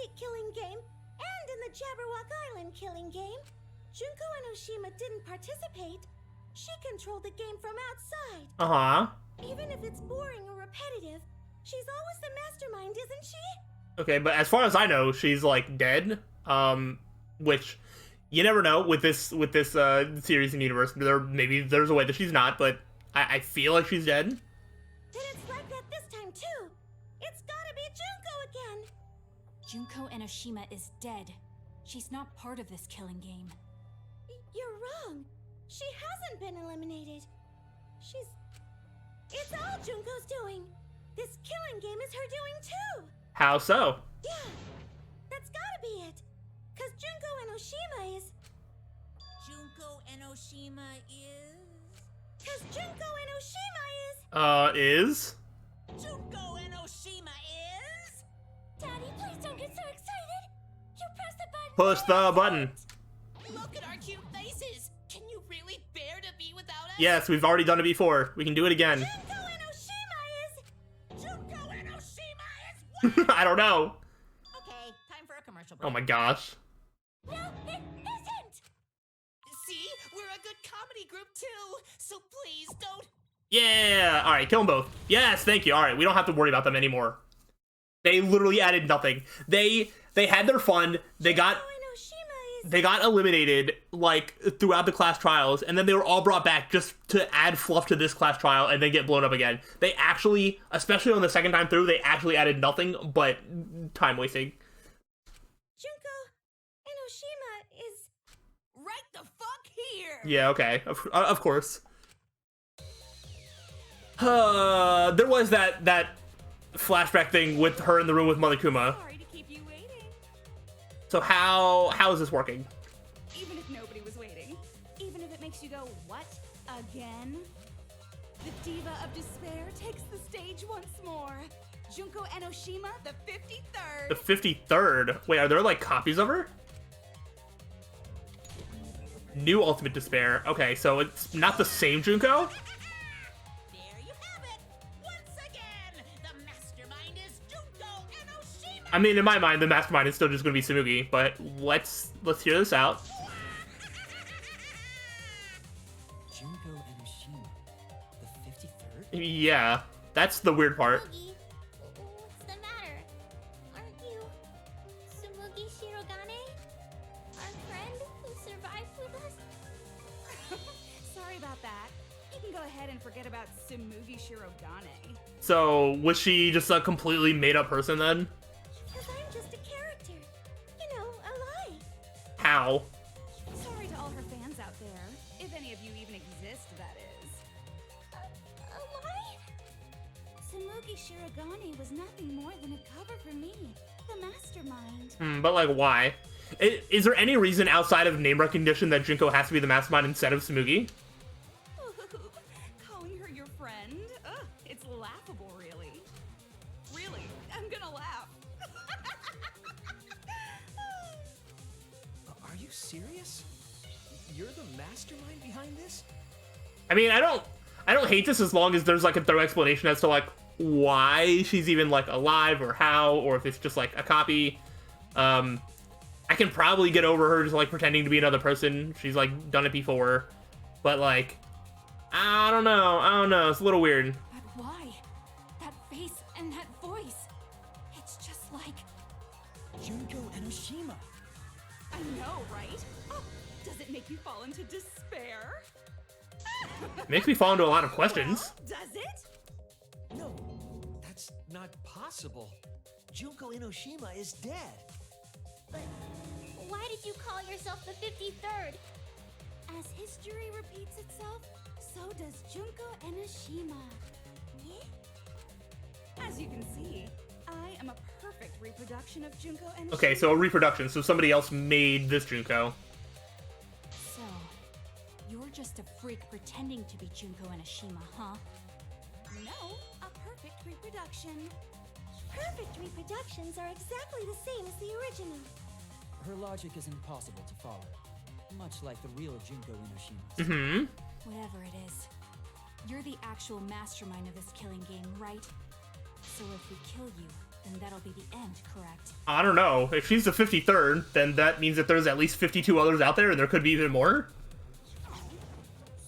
Heat killing game and in the Jabberwock Island killing game. Junko Enoshima didn't participate. She controlled the game from outside. Uh-huh. Even if it's boring or repetitive, she's always the mastermind, isn't she? Okay, but as far as I know, she's like dead. Which you never know with this series and universe. Maybe there's a way that she's not, but I feel like she's dead. Then it's like that this time too. It's gotta be Junko again. Junko Enoshima is dead. She's not part of this killing game. You're wrong. She hasn't been eliminated. It's all Junko's doing. This killing game is her doing too. How so? Yeah, that's gotta be it. Cause Junko Enoshima is... Junko Enoshima is... Cause Junko Enoshima Is? Junko Enoshima is... Daddy, please don't get so excited. You press the button. Push the button. Look at our cute faces. Can you really bear to be without us? Yes, we've already done it before. We can do it again. Junko Enoshima is... Junko Enoshima is what? I don't know. Okay, time for a commercial break. Oh my gosh. No, it isn't. See? We're a good comedy group too, so please don't... Yeah. All right, kill them both. Yes, thank you. All right, we don't have to worry about them anymore. They literally added nothing. They had their fun. They got eliminated like throughout the class trials, and then they were all brought back just to add fluff to this class trial and then get blown up again. They actually, especially on the second time through, they actually added nothing but time wasting. Junko Enoshima is... Right the fuck here! Yeah, okay. Of course. There was that flashback thing with her in the room with Mother Kuma. Sorry to keep you waiting. So how is this working? Even if nobody was waiting. Even if it makes you go, what? Again? The Diva of Despair takes the stage once more. Junko Enoshima, the 53rd. The 53rd? Wait, are there like copies of her? New Ultimate Despair. Okay, so it's not the same Junko? There you have it! Once again, the mastermind is Junko Enoshima! I mean, in my mind, the mastermind is still just going to be Tsumugi, but let's hear this out. Junko Enoshima, the 53rd? Yeah, that's the weird part. Tsumugi, what's the matter? Aren't you Tsumugi Shirogane? Our friend who survived with us? Sorry about that. You can go ahead and forget about Tsumugi Shirogane. So, was she just a completely made-up person then? Because I'm just a character. You know, a lie. How? Sorry to all her fans out there. If any of you even exist, that is. A lie? Tsumugi Shirogane was nothing more than a cover for me, the mastermind. But like, why? Is there any reason outside of name recognition that Junko has to be the mastermind instead of Tsumugi? Calling her your friend? Ugh, it's laughable, really. Really, I'm gonna laugh. Are you serious? You're the mastermind behind this? I mean, I don't hate this as long as there's like a thorough explanation as to like why she's even like alive or how, or if it's just like a copy. I can probably get over her just like pretending to be another person. She's like done it before, but like, I don't know. It's a little weird. But why? That face and that voice. It's just like... Junko Enoshima. I know, right? Oh, does it make you fall into despair? Makes me fall into a lot of questions. Well, does it? No, that's not possible. Junko Enoshima is dead. But why did you call yourself the 53rd? As history repeats itself, so does Junko Enoshima. Yeah? As you can see, I am a perfect reproduction of Junko Enoshima. Okay, so a reproduction. So somebody else made this Junko. So, you're just a freak pretending to be Junko Enoshima, huh? No, a perfect reproduction. Perfect reproductions are exactly the same as the original. Her logic is impossible to follow, much like the real Junko Enoshima. Mm-hmm. Whatever it is, you're the actual mastermind of this killing game, right? So if we kill you, Then that'll be the end, correct? I don't know. If she's the 53rd, then that means that there's at least 52 others out there, and there could be even more. Oh,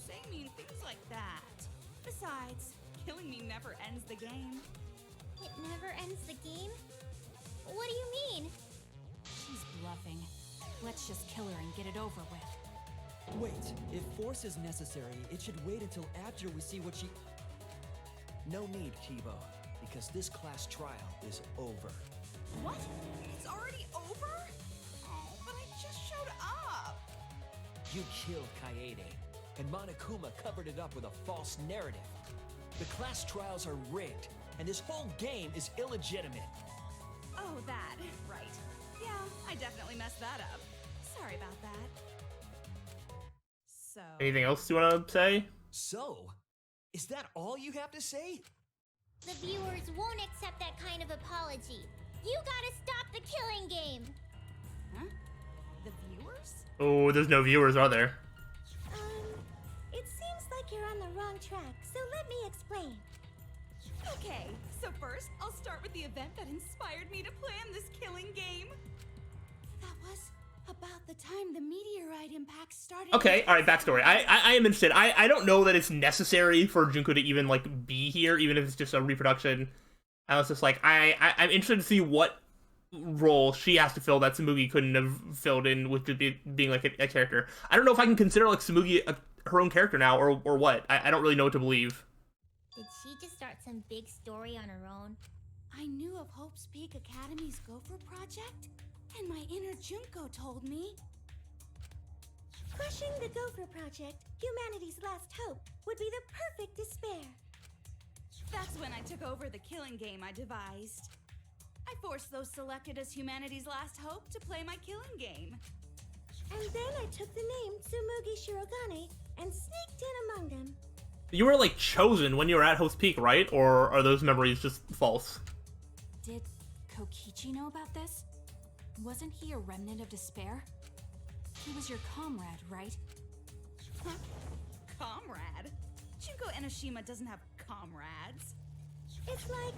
say mean things like that. Besides, killing me never ends the game. It never ends the game? What do you mean? She's bluffing. Let's just kill her and get it over with. Wait, if force is necessary, it should wait until after we see what she... No need, Kibo, because this class trial is over. What? It's already over? Oh, but I just showed up. You killed Kaede, and Monokuma covered it up with a false narrative. The class trials are rigged, and this whole game is illegitimate. Oh, that. Right. Yeah, I definitely messed that up. Sorry about that. So... Anything else you want to say? So, is that all you have to say? The viewers won't accept that kind of apology. You gotta stop the killing game. Huh? The viewers? Oh, there's no viewers, are there? It seems like you're on the wrong track, so let me explain. Okay, so first, I'll start with the event that inspired me to plan this killing game. That was about the time the meteorite impact started. Okay, alright, backstory. I am interested. I don't know that it's necessary for Junko to even, like, be here, even if it's just a reproduction. I was just like, I'm interested to see what role she has to fill that Tsumugi couldn't have filled in with being, like, a character. I don't know if I can consider, like, Tsumugi her own character now, or what. I don't really know what to believe. Did she just start some big story on her own? I knew of Hope's Peak Academy's Gopher Project, and my inner Junko told me. Crushing the Gopher Project, humanity's last hope, would be the perfect despair. That's when I took over the killing game I devised. I forced those selected as humanity's last hope to play my killing game. And then I took the name Tsumugi Shirogane and sneaked in among them. You were, like, chosen when you were at Host Peak, right? Or are those memories just false? Did Kokichi know about this? Wasn't he a remnant of despair? He was your comrade, right? Huh? Comrade? Junko Enoshima doesn't have comrades. It's like,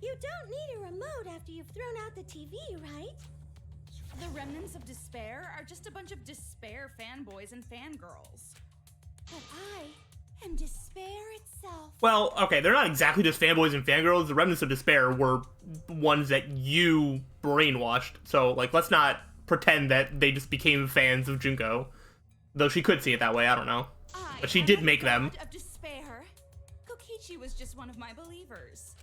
you don't need a remote after you've thrown out the TV, right? The remnants of despair are just a bunch of despair fanboys and fangirls. But I am despair itself. Well, okay, they're not exactly just fanboys and fangirls. The remnants of despair were ones that you brainwashed. So, like, let's not pretend that they just became fans of Junko. Though she could see it that way, I don't know. But she did make them. Of despair. Kokichi was just one of my believers.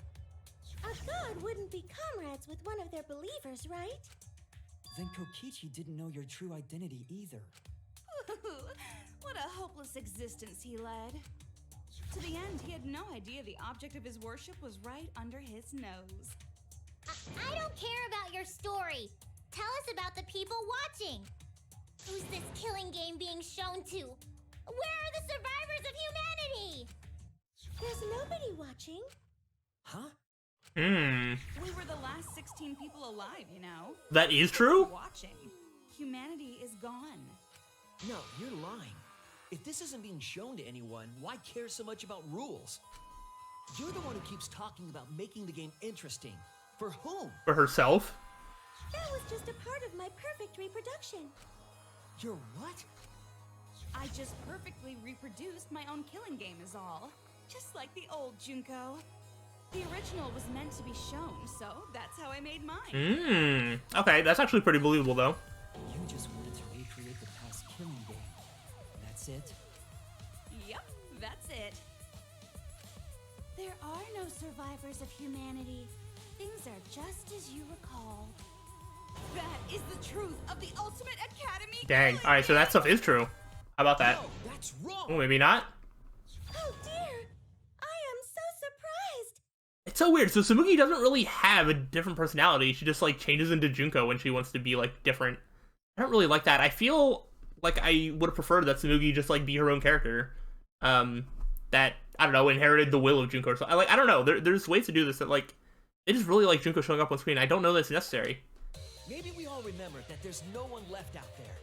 A god wouldn't be comrades with one of their believers, right? Then Kokichi didn't know your true identity either. What a hopeless existence he led. To the end, he had no idea the object of his worship was right under his nose. I don't care about your story. Tell us about the people watching. Who's this killing game being shown to? Where are the survivors of humanity? There's nobody watching. Huh? We were the last 16 people alive, you know. That is true? Watching. Humanity is gone. No, you're lying. If this isn't being shown to anyone, why care so much about rules? You're the one who keeps talking about making the game interesting. For whom? For herself? That was just a part of my perfect reproduction. You're what? I just perfectly reproduced my own killing game is all. Just like the old Junko. The original was meant to be shown, so that's how I made mine. Okay, that's actually pretty believable, though. You just wanted to recreate the past killing game. That's it? Yep, that's it. There are no survivors of humanity. Things are just as you recall. That is the truth of the Ultimate Academy. Dang. Alright, so that stuff is true. How about that? No, that's wrong! Oh, maybe not? Oh dear! I am so surprised! It's so weird. So Tsumugi doesn't really have a different personality. She just, like, changes into Junko when she wants to be, like, different. I don't really like that. I feel like I would have preferred that Tsumugi just, like, be her own character. That, I don't know, inherited the will of Junko or something. I don't know. There's ways to do this that, like, they just really like Junko showing up on screen. I don't know that's necessary. Maybe we all remember that there's no one left out there.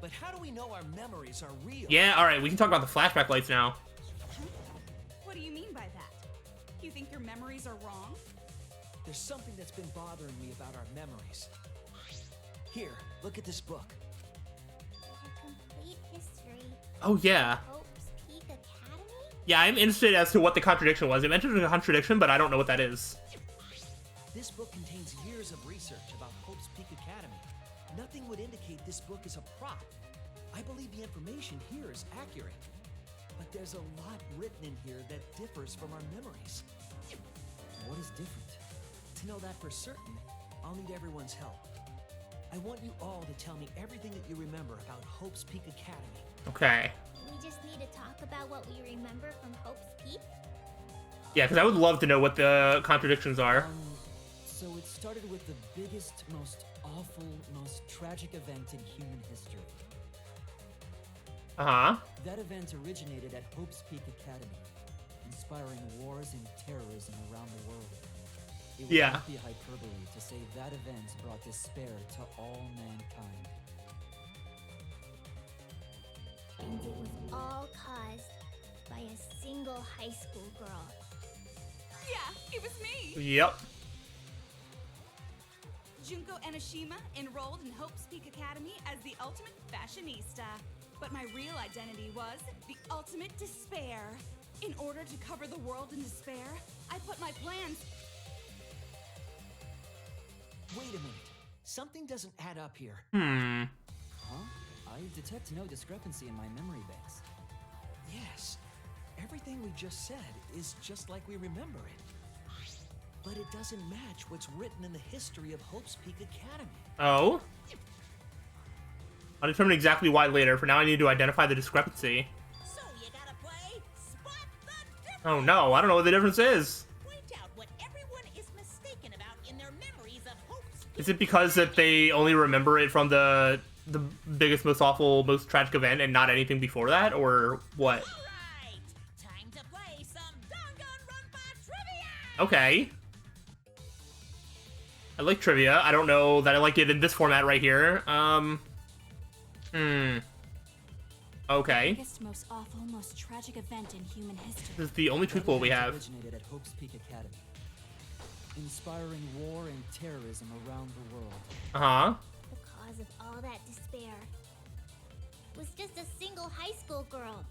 But how do we know our memories are real? Yeah, alright, we can talk about the flashback lights now. What do you mean by that? You think your memories are wrong? there's something that's been bothering me about our memories. Here, look at this book. A complete history. Oh, yeah. Hope's Peak Academy? Yeah, I'm interested as to what the contradiction was. It mentioned a contradiction, but I don't know what that is. This book contains years of research about Hope's Peak Academy. Nothing would indicate this book is a prop. I believe the information here is accurate. But there's a lot written in here that differs from our memories. What is different? To know that for certain, I'll need everyone's help. I want you all to tell me everything that you remember about Hope's Peak Academy. Okay. We just need to talk about what we remember from Hope's Peak? Yeah, because I would love to know what the contradictions are. So it started with the biggest, most awful, most tragic event in human history. Uh-huh. That event originated at Hope's Peak Academy, inspiring wars and terrorism around the world. It would Yeah. not be hyperbole to say that event brought despair to all mankind. And it was all caused by a single high school girl. Yeah, it was me! Yep. Junko Enoshima enrolled in Hope's Peak Academy as the ultimate fashionista. But my real identity was the ultimate despair. In order to cover the world in despair, I put my plans. Wait a minute. Something doesn't add up here. Hmm. Huh? I detect no discrepancy in my memory banks. Yes. Everything we just said is just like we remember it. But it doesn't match what's written in the history of Hope's Peak Academy. Oh? I'll determine exactly why later. For now, I need to identify the discrepancy. So you gotta play Spot the Difference. Oh no, I don't know what the difference is. Point out what everyone is mistaken about in their memories of Hope's Is it because that they only remember it from the biggest, most awful, most tragic event and not anything before that, or what? Alright, time to play some Danganronpa trivia! Okay. I like trivia. I don't know that I like it in this format right here. Okay. Biggest, most awful, most tragic event in human history. This is the only That truth pool we event have. originated at Hope's Peak Academy, inspiring war and terrorism around the world. Uh-huh. The cause of all that despair was just a single high school girl.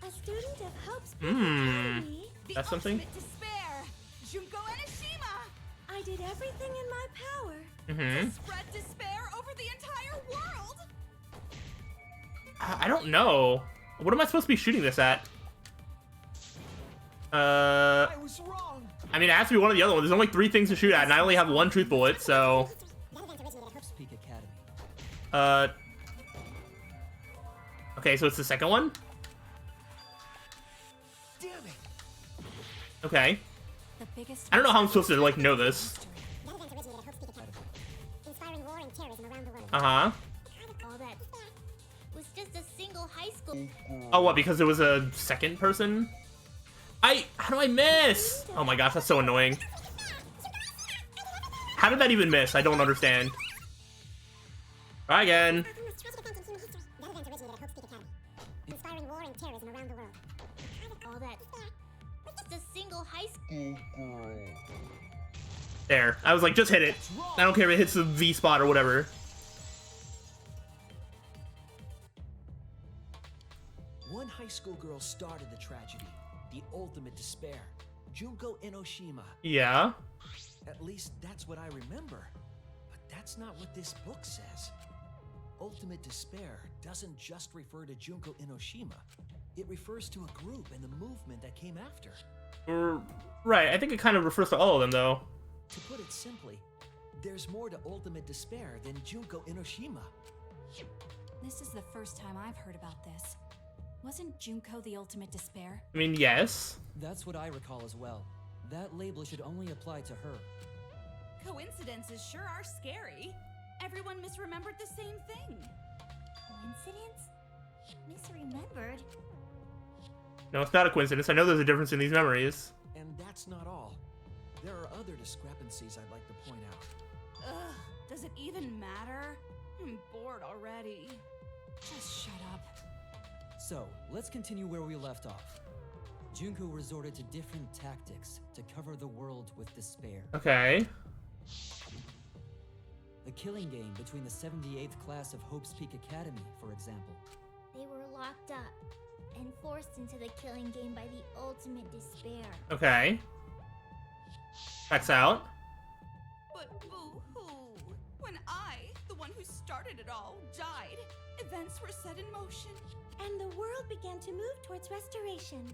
A student of Hope's Peak Academy. The That's something? ultimate despair! Junko Enoshima! I did everything in my power. Mm-hmm. Spread despair over the entire world! I don't know. What am I supposed to be shooting this at? I was wrong. I mean, it has to be one of the other ones. There's only 3 things to shoot at, and I only have 1 truth bullet, so... Hope's Peak Academy. Okay, so it's the second one? Damn it. The Okay. biggest. I don't know how I'm supposed to, like, know this. Uh-huh. All that was just a single high school. Oh, what, because it was a second person? How do I miss? Oh my gosh, that's so annoying. How did that even miss? I don't understand. Try again. All that was just a single high school. There. I was like, just hit it. I don't care if it hits the V spot or whatever. One high school girl started the tragedy, the ultimate despair. Junko Enoshima. Yeah. At least that's what I remember. But that's not what this book says. Ultimate despair doesn't just refer to Junko Enoshima. It refers to a group and the movement that came after. Right, I think it kind of refers to all of them, though. To put it simply, there's more to ultimate despair than Junko Enoshima. This is the first time I've heard about this. Wasn't Junko the ultimate despair? I mean, yes. That's what I recall as well. That label should only apply to her. Coincidences sure are scary. Everyone misremembered the same thing. Coincidence? Misremembered? No, it's not a coincidence. I know there's a difference in these memories. And that's not all. There are other discrepancies I'd like to point out. Ugh, does it even matter? I'm bored already. Just shut up. So, let's continue where we left off. Junko resorted to different tactics to cover the world with despair. Okay. The killing game between the 78th class of Hope's Peak Academy, for example. They were locked up and forced into the killing game by the ultimate despair. Okay. Checks out. But boo-hoo. When I, the one who started it all, died, events were set in motion. And the world began to move towards restoration.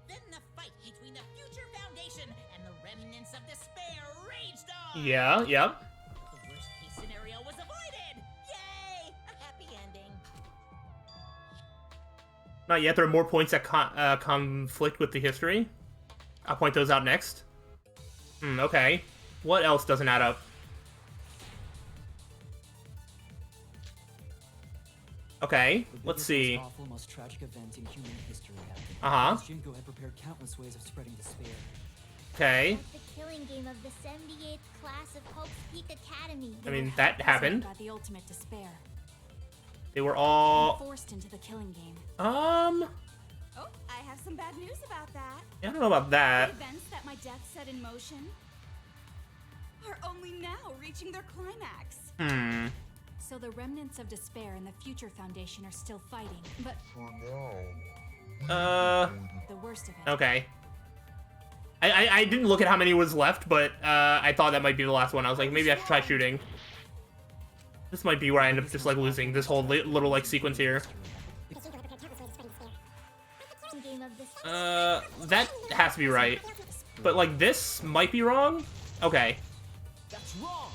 Then the fight between the Future Foundation and the remnants of despair raged on. Yeah, yep. The worst case scenario was avoided. Yay! A happy ending. Not yet. There are more points that conflict with the history. I'll point those out next. Okay. What else doesn't add up? Okay, let's see. The awful, most tragic event in human history happened. Uh-huh. Junko had prepared countless ways of spreading despair. Okay. At the killing game of the 78th class of Hope's Peak Academy. I mean, that happened. By the ultimate despair. They were all... Forced into the killing game. Oh, I have some bad news about that. I don't know about that. The events that my death set in motion are only now reaching their climax. So the remnants of despair and the Future Foundation are still fighting, but the worst of it. Okay. I didn't look at how many was left, but I thought that might be the last one. I was like, maybe I should try shooting. This might be where I end up just like losing this whole little like sequence here. That has to be right. But like this might be wrong? Okay. That's wrong!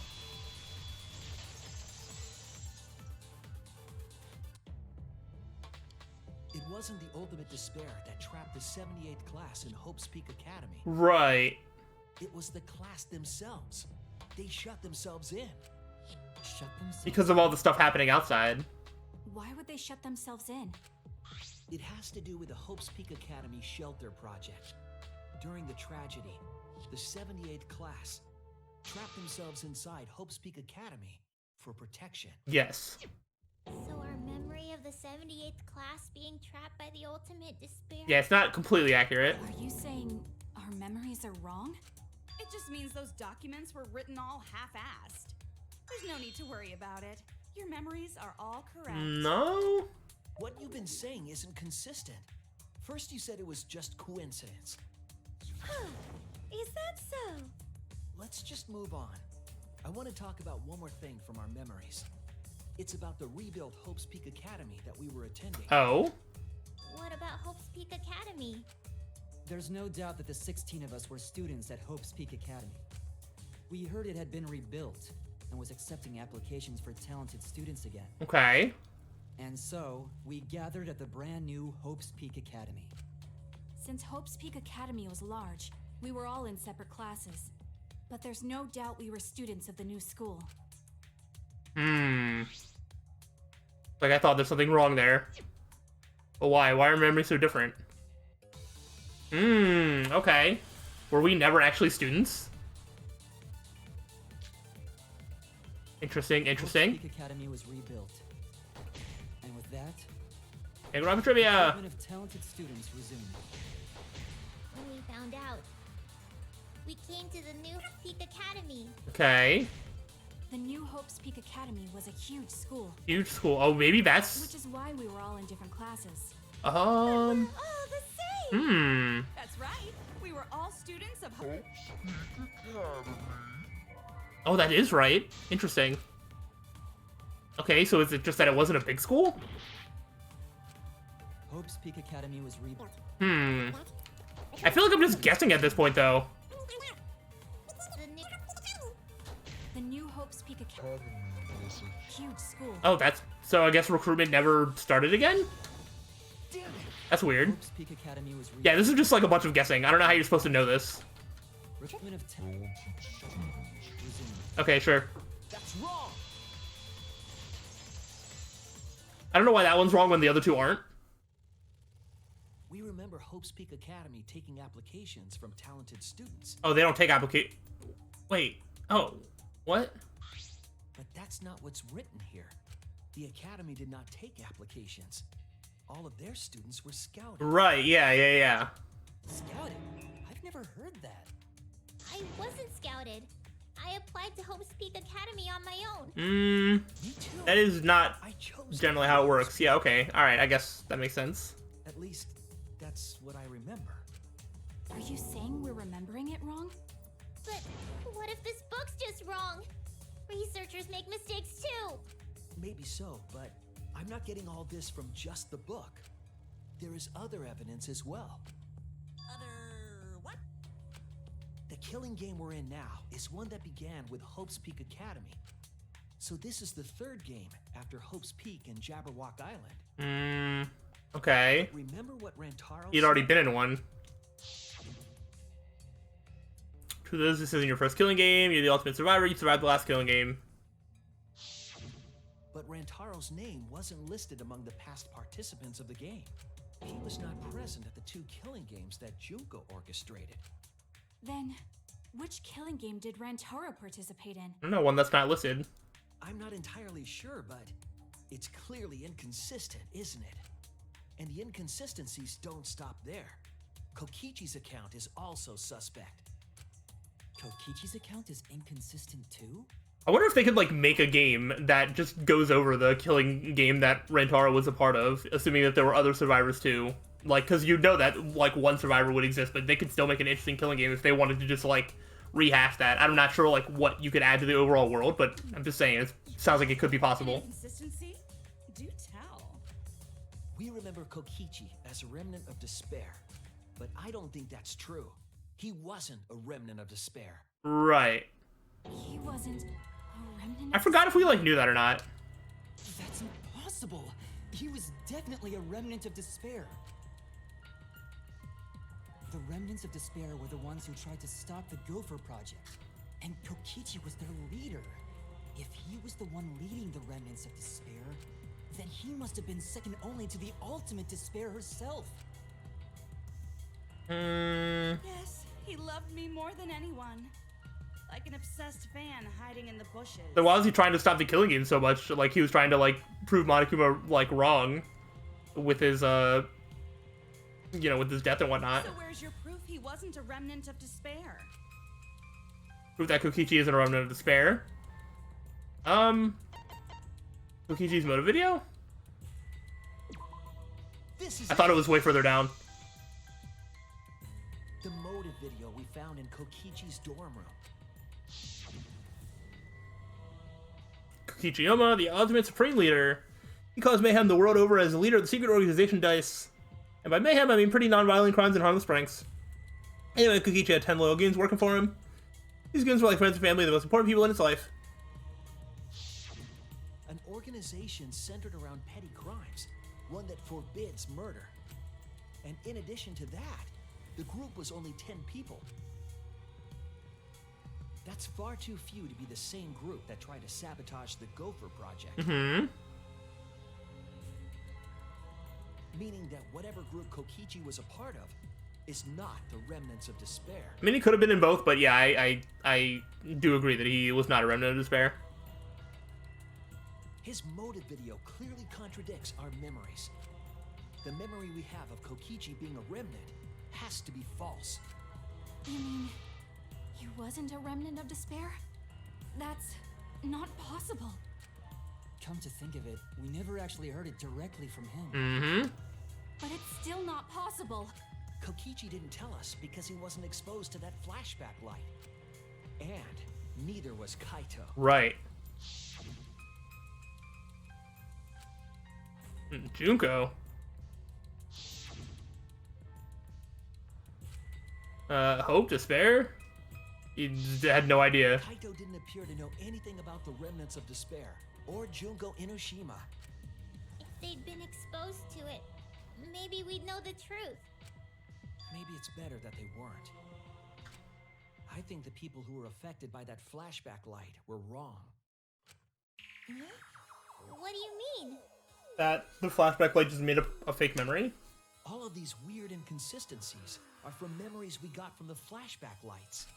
It wasn't the ultimate despair that trapped the 78th class in Hope's Peak Academy. Right. It was the class themselves. They shut themselves in. Shut themselves. Because of all the stuff happening outside. Why would they shut themselves in? It has to do with the Hope's Peak Academy shelter project. During the tragedy, the 78th class trapped themselves inside Hope's Peak Academy for protection. Yes. So our memory of the 78th class being trapped by the ultimate despair? Yeah, it's not completely accurate. Are you saying our memories are wrong? It just means those documents were written all half-assed. There's no need to worry about it. Your memories are all correct. No? What you've been saying isn't consistent. First you said it was just coincidence. Is that so? Let's just move on. I want to talk about one more thing from our memories. It's about the rebuilt Hope's Peak Academy that we were attending. Oh? What about Hope's Peak Academy? There's no doubt that the 16 of us were students at Hope's Peak Academy. We heard it had been rebuilt and was accepting applications for talented students again. Okay. And so, we gathered at the brand new Hope's Peak Academy. Since Hope's Peak Academy was large, we were all in separate classes. But there's no doubt we were students of the new school. Like I thought there's something wrong there. But why? Why are memories so different? Okay. Were we never actually students? Interesting, interesting. Hope's Peak Academy was rebuilt. And with that, Danganronpa trivia! recruitment of talented students resumed. When we found out, we came to the new Peak Academy. Okay. The new Hope's Peak Academy was a huge school, Huge school. Oh, maybe which that's... is why we were all in different classes. Oh, the same! That's right. We were all students of Oh, that is right. Interesting. Okay, so is it just that it wasn't a big school? Hope's Peak Academy was rebuilt. I feel like I'm just guessing at this point, though. The new Hope's Peak Academy was a huge school. Oh, that's... So I guess recruitment never started again? Damn it! That's weird. Hope's Peak Academy was rebuilt. Yeah, this is just like a bunch of guessing. I don't know how you're supposed to know this. Recruitment of talented students resumed. Okay, sure. That's wrong! I don't know why that one's wrong when the other two aren't. We remember Hope's Peak Academy taking applications from talented students. Oh, they don't take Wait. Oh. What? But that's not what's written here. The Academy did not take applications. all of their students were scouted. Right, yeah. Scouted? I've never heard that. I wasn't scouted. I applied to Hope's Peak Academy on my own. Me too. That is not I chose generally how it works. Yeah, okay. Alright, I guess that makes sense. At least, that's what I remember. Are you saying we're remembering it wrong? But what if this book's just wrong? Researchers make mistakes too. Maybe so, but I'm not getting all this from just the book. There is other evidence as well. Other what? The killing game we're in now is one that began with Hope's Peak Academy. So this is the third game after Hope's Peak and Jabberwock Island. Okay. Remember what Rantaro He'd already been in one. Truth is, this isn't your first killing game. You're the ultimate survivor. You survived the last killing game. But Rantaro's name wasn't listed among the past participants of the game. He was not present at the 2 killing games that Junko orchestrated. Then, which killing game did Rantaro participate in? I don't know, one that's not listed. I'm not entirely sure, but it's clearly inconsistent, isn't it? And the inconsistencies don't stop there. Kokichi's account is also suspect. Kokichi's account is inconsistent too? I wonder if they could, like, make a game that just goes over the killing game that Rantaro was a part of, assuming that there were other survivors too. Like, because you know that, like, one survivor would exist, but they could still make an interesting killing game if they wanted to just, like, rehash that. I'm not sure, like, what you could add to the overall world, but I'm just saying, it sounds like it could be possible. Inconsistency? Do tell. We remember Kokichi as a remnant of despair, but I don't think that's true. He wasn't a remnant of despair. Right. He wasn't a remnant I of forgot if we, like, knew that or not. That's impossible! He was definitely a remnant of despair. The remnants of despair were the ones who tried to stop the Gopher Project. And Kokichi was their leader. If he was the one leading the remnants of despair, then he must have been second only to the ultimate despair herself. Yes, he loved me more than anyone. Like an obsessed fan hiding in the bushes. Then why was he trying to stop the killing game so much? Like, he was trying to, like, prove Monokuma, like, wrong with his, you know, with his death and whatnot. So where's your proof he wasn't a remnant of despair? Prove that Kokichi isn't a remnant of despair. Kokichi's motive video? This is I thought it was way further down. the motive video we found in Kokichi's dorm room. Kokichi Yoma, the ultimate supreme leader. He caused mayhem the world over as the leader of the secret organization DICE. And by mayhem, I mean pretty non-violent crimes and harmless pranks. Anyway, Kokichi had 10 loyal goons working for him. These goons were like friends and family, the most important people in his life. An organization centered around petty crimes, one that forbids murder. And in addition to that, the group was only 10 people. That's far too few to be the same group that tried to sabotage the Gopher Project. Meaning that whatever group Kokichi was a part of is not the remnants of despair. I mean, he could have been in both, but yeah, I do agree that he was not a remnant of despair. His motive video clearly contradicts our memories. The memory we have of Kokichi being a remnant has to be false. You mean he wasn't a remnant of despair? That's not possible. Come to think of it, we never actually heard it directly from him. But it's still not possible. Kokichi didn't tell us because he wasn't exposed to that flashback light. And neither was Kaito. Right. Junko. Hope, despair? You had no idea. Kaito didn't appear to know anything about the remnants of despair, or Junko Enoshima. If they'd been exposed to it, maybe we'd know the truth. Maybe it's better that they weren't. I think the people who were affected by that flashback light were wrong. What do you mean? That the flashback light just made up a fake memory? All of these weird inconsistencies are from memories we got from the flashback lights.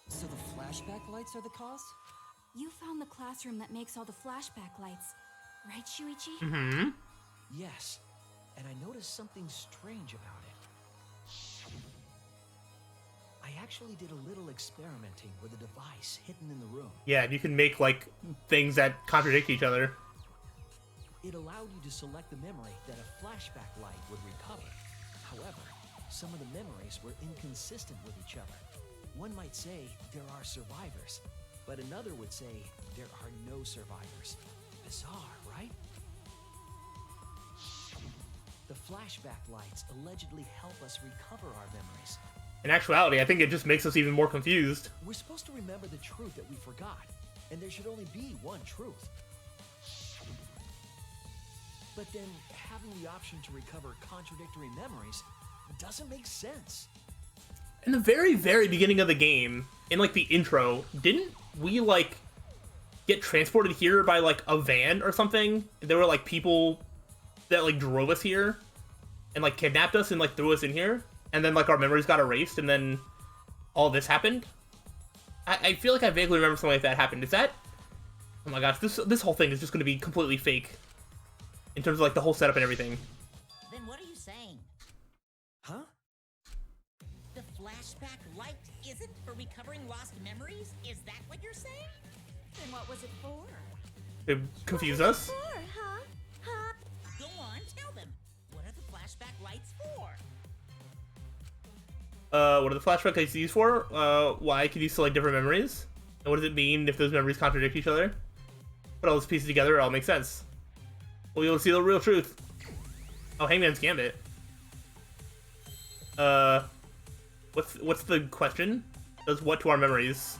So the flashback lights are the cause? You found the classroom that makes all the flashback lights, right, Shuichi? Yes. and I noticed something strange about it. I actually did a little experimenting with a device hidden in the room. Yeah, you can make, like, things that contradict each other. It allowed you to select the memory that a flashback light would recover. However, some of the memories were inconsistent with each other. One might say there are survivors, but another would say there are no survivors. Bizarre, right? The flashback lights allegedly help us recover our memories. In actuality, I think it just makes us even more confused. We're supposed to remember the truth that we forgot, and there should only be one truth. But then, having the option to recover contradictory memories doesn't make sense. In the very, very beginning of the game, in, like, the intro, didn't we, like, get transported here by, like, a van or something? There were, like, people that, like, drove us here and, like, kidnapped us and, like, threw us in here. And then, like, our memories got erased, and then all this happened? I feel like I vaguely remember something like that happened. Is that... Oh my gosh, this whole thing is just going to be completely fake. In terms of, like, the whole setup and everything. Then what are you saying? Huh? The flashback light isn't for recovering lost memories? Is that what you're saying? Then what was it for? It confused us. Sure, huh? Huh? Go on, tell them. What are the flashback lights for? What are the flashback lights used for? Why can you select different memories? And what does it mean if those memories contradict each other? Put all those pieces together, it all makes sense. We'll be able to see the real truth. Oh, Hangman's Gambit. What's the question? Does what to our memories?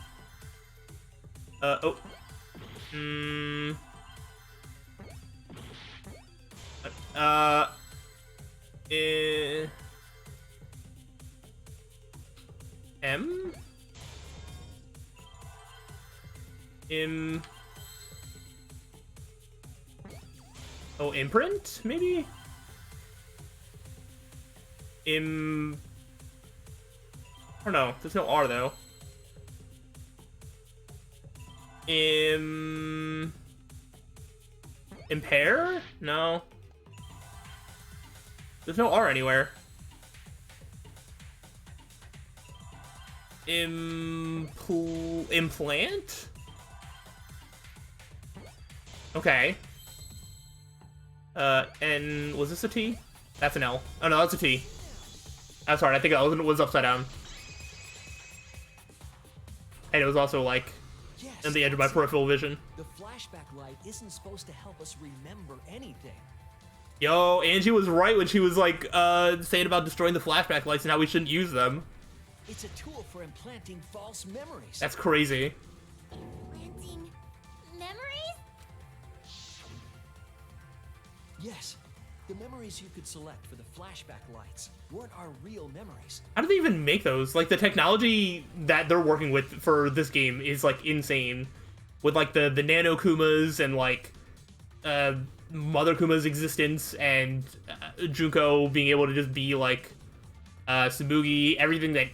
Oh. M? Oh, imprint, maybe? I don't know. There's no R, though. Impair? No. There's no R anywhere. Implant? Okay. And was this a T? That's an L. Oh no, that's a T. I'm sorry, I think it was upside down. And it was also like Yes, on the edge of my peripheral vision. the flashback light isn't supposed to help us remember anything. Yo, Angie was right when she was like saying about destroying the flashback lights and how we shouldn't use them. It's a tool for implanting false memories. That's crazy. Planting memories? Yes, the memories you could select for the flashback lights weren't our real memories. How do they even make those? Like, the technology that they're working with for this game is, like, insane. With, like, the Nano Kumas and, like, Mother Kuma's existence and Junko being able to just be, like, Tsubugi, everything that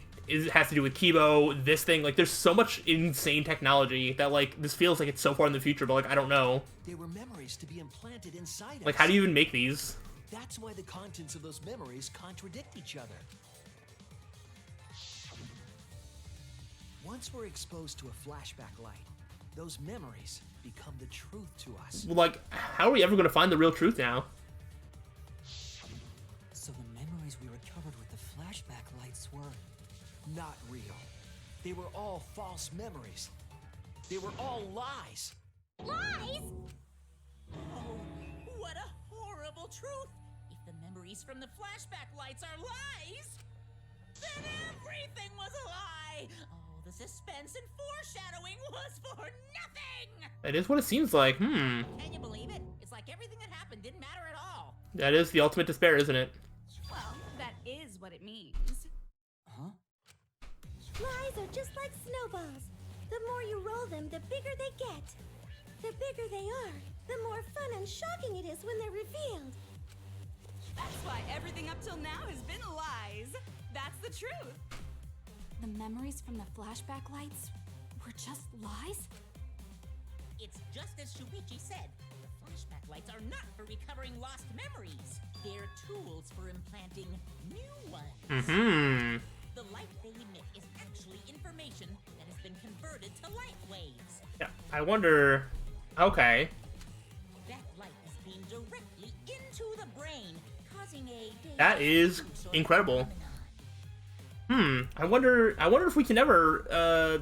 has to do with Kibo, this thing. Like, there's so much insane technology that, like, this feels like it's so far in the future, but, like, I don't know. They were memories to be implanted inside us. Like, how do you even make these? That's why the contents of those memories contradict each other. Once we're exposed to a flashback light, those memories become the truth to us. Well, like, how are we ever going to find the real truth now? So the memories we recovered with the flashback lights were... Not real. They were all false memories. They were all lies. Lies? Oh, what a horrible truth! If the memories from the flashback lights are lies, then everything was a lie! Oh, the suspense and foreshadowing was for nothing! That is what it seems like. Can you believe it? It's like everything that happened didn't matter at all. That is the ultimate despair, isn't it? Well, that is what it means. Huh? Lies are just like snowballs. The more you roll them, the bigger they get. The bigger they are, the more fun and shocking it is when they're revealed. That's why everything up till now has been lies. That's the truth. The memories from the flashback lights were just lies? It's just as Shuichi said. The Flashback lights are not for recovering lost memories. They're tools for implanting new ones. Mm-hmm. The light they emit is actually information that has been converted to light waves. Yeah, I wonder... Okay. That light is beamed directly into the brain, causing a... That is sort of incredible. phenomenon. I wonder if we can ever,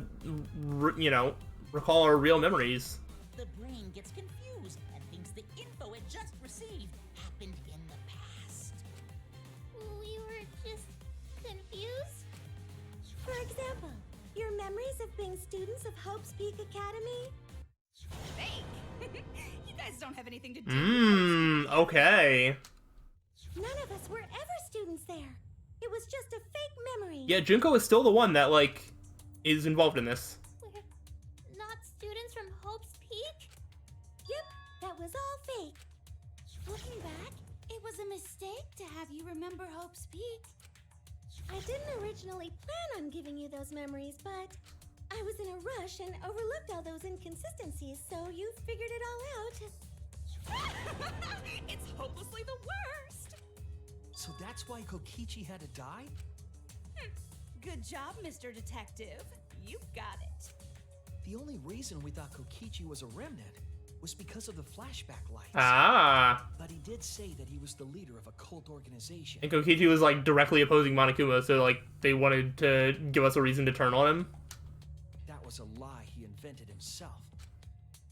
recall our real memories. The brain gets confused and thinks the info it just received happened in the past. We were just confused. For example, your memories of being students of Hope's Peak Academy? Fake! You guys don't have anything to do with Hope's Peak. Okay. None of us were ever students there. It was just a fake memory. Yeah, Junko is still the one that, like, is involved in this. We're not students from Hope's Peak? Yep, that was all fake. Looking back, it was a mistake to have you remember Hope's Peak. I didn't originally plan on giving you those memories, but I was in a rush and overlooked all those inconsistencies, so you figured it all out. It's hopelessly the worst! So that's why Kokichi had to die? Good job, Mr. Detective. You got it. The only reason we thought Kokichi was a remnant was because of the flashback lights. Ah. But he did say that he was the leader of a cult organization. And Kokichi was, like, directly opposing Monokuma, so, like, they wanted to give us a reason to turn on him. That was a lie he invented himself.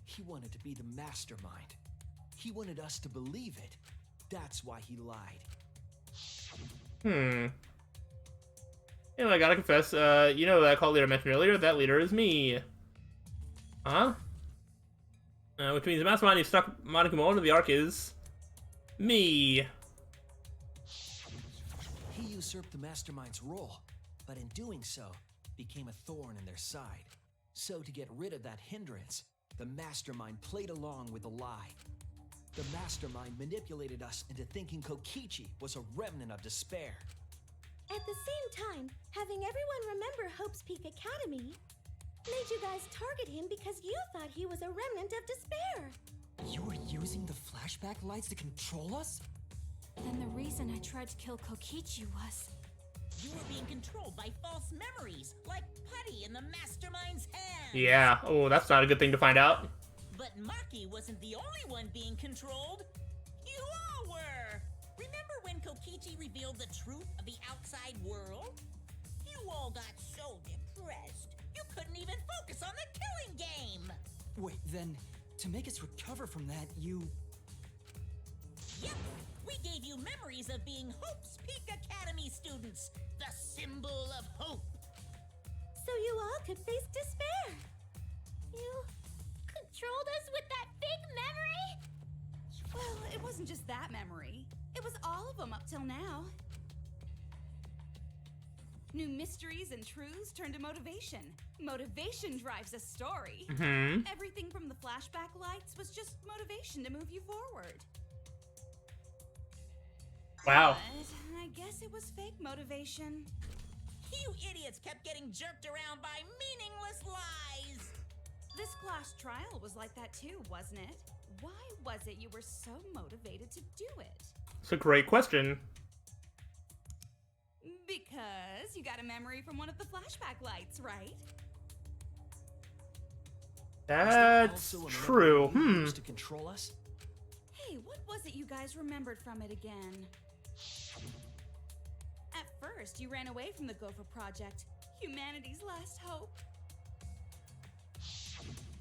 He wanted to be the mastermind. He wanted us to believe it. That's why he lied. I gotta confess, that cult leader I mentioned earlier? That leader is me. Huh? Which means the mastermind who stuck Monokuma onto the Ark is... me. He usurped the mastermind's role, but in doing so, became a thorn in their side. So to get rid of that hindrance, the mastermind played along with the lie. The mastermind manipulated us into thinking Kokichi was a remnant of despair. At the same time, having everyone remember Hope's Peak Academy made you guys target him because you thought he was a remnant of despair. You were using the flashback lights to control us? Then the reason I tried to kill Kokichi was... You were being controlled by false memories, like putty in the mastermind's hand. Yeah, oh, that's not a good thing to find out. But Maki wasn't the only one being controlled. You all were. Remember when Kokichi revealed the truth of the outside world? You all got so depressed, you couldn't even focus on the killing game. Wait, then, to make us recover from that, you... Yep, we gave you memories of being Hope's Peak Academy students, the symbol of hope. So you all could face despair. You controlled us with that big memory? Well, it wasn't just that memory. It was all of them up till now. New mysteries and truths turn to motivation. Motivation drives a story. Everything from the flashback lights was just motivation to move you forward. Wow. But I guess it was fake motivation. You idiots kept getting jerked around by meaningless lies. This class trial was like that too, wasn't it? Why was it you were so motivated to do it? It's a great question. Because you got a memory from one of the flashback lights, right? That's Also a true. memory he used to control us? Hey, what was it you guys remembered from it again? At first, you ran away from the Gopher Project, humanity's last hope.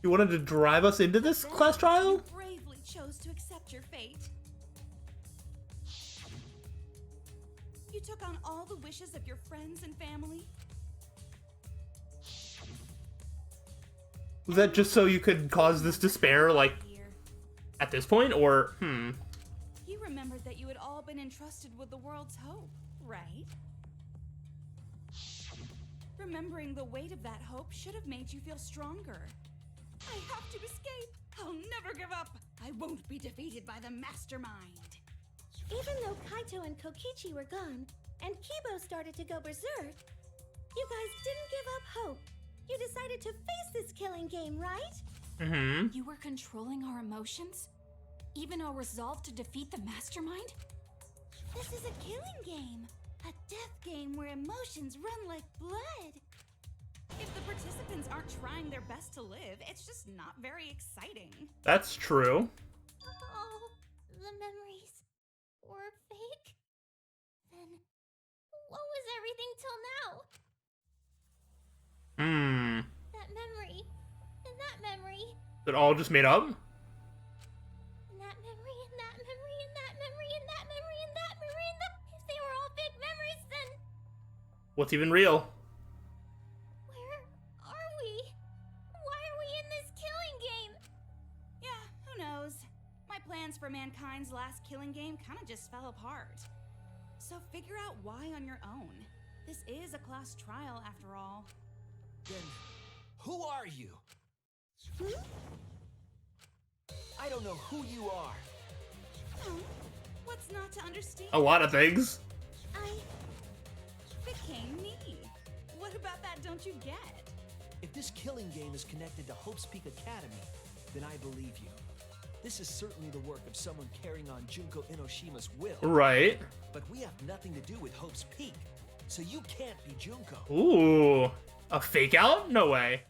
You wanted to drive us into this Then class trial? You bravely chose to accept your fate. You took on all the wishes of your friends and family. Was that just so you could cause this despair, like, at this point? Or, You remembered that you had all been entrusted with the world's hope, right? Remembering the weight of that hope should have made you feel stronger. I have to escape! I'll never give up! I won't be defeated by the mastermind! Even though Kaito and Kokichi were gone, and Kibo started to go berserk, you guys didn't give up hope. You decided to face this killing game, right? You were controlling our emotions? Even a resolve to defeat the mastermind? This is a killing game. A death game where emotions run like blood. If the participants aren't trying their best to live, it's just not very exciting. That's true. Oh, the memories were fake? Then what was everything till now? That memory, and that memory, Is it all just made up? and that memory, and that memory, and that memory, and that memory, and that memory, and that. If they were all fake memories, then What's even real? where are we? Why are we in this killing game? Yeah, who knows? My plans for mankind's last killing game kind of just fell apart. So figure out why on your own. This is a class trial after all. Then, who are you? I don't know who you are. Oh, what's not to understand? A lot of things. I became me. What about that don't you get? If this killing game is connected to Hope's Peak Academy, then I believe you. This is certainly the work of someone carrying on Junko Enoshima's will. Right. But we have nothing to do with Hope's Peak, so you can't be Junko. Ooh. A fake out? No way.